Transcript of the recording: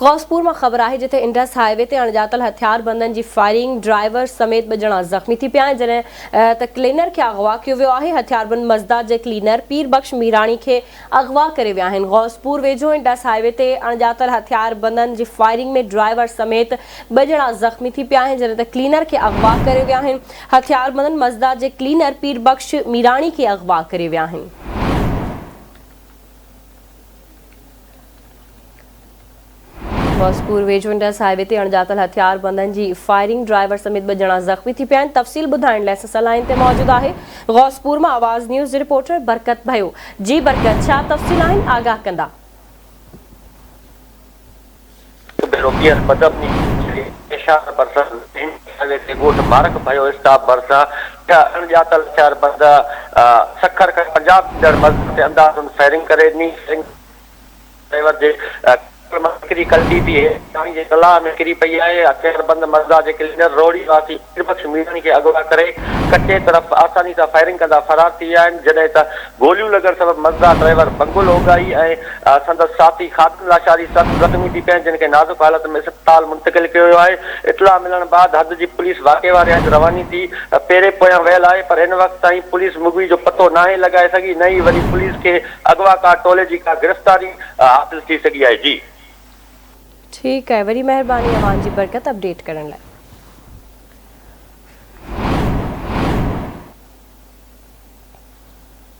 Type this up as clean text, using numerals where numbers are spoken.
गौसपुर में खबर है जिथे इंडस हाईवे ते अणजातल हथियारबंदन की फायरिंग ड्राइवर समेत 2 ॼणा जख्मी थी पिया जैं त क्लीनर के अगवा किया वियो है। हथियारबंद मज़दा के क्लीनर पीर बख्श मीरानी के अगवा करे विया आहिनि। गौसपुर वेझो इंडस हाईवे ते अणजातल हथियारबंदन की फायरिंग में ड्राइवर समेत 2 ॼणा जख्मी थी पिया जैं त क्लीनर के अगवा करे विया आहिनि। हथियारबंदन मज़दा के क्लीनर पीर बख्श मीरानी के अगवा करे विया आहिनि। गौसपुर वेझो इंडस हाईवे ते अणजातल हथियारबंदन की फायरिंग ड्राइवर समेत 2 ॼणा जख्मी थी पिया। तफ़सील ॿुधाइण लाइ असां लाइन ते मौजूद है गौसपुर में आवाज़ न्यूज़ जी रिपोर्टर बरकत भयो। जी बरकत, छा तफ़सील आहिनि, आगाह कंदा। कल्टी थी है तलाह में किरी पई है। हथियारबंद मज़दा के क्लीनर रोड़ी वासी बख्श मीरानी के अगवा करे कच्चे तरफ आसानी से फायरिंग कंदा फरार थी विया आहिनि। जॾहिं त गोलियूं लॻण सबब मज़दा ड्राइवर बंगुल हो गई ऐं संदसि साथी खातून लाचारी जख्मी थी पिया जिनके नाज़ुक हालत में अस्पताल मुंतकिल किया वियो है। इतला मिलण बाद हद जी पुलिस वाक़े वारे हंधि रवानी थी पेरे पोयां वियल है, पर इन वक्त ताईं पुलिस मुगवी जो पतो नाहे लगाए सकी, न ही वरी पुलिस के अगवाकार टोले जी का गिरफ्तारी हासिल थी सकी है। जी ठीक है, वरी मेहरबानी अवान जी बरकत अपडेट करण लाइ।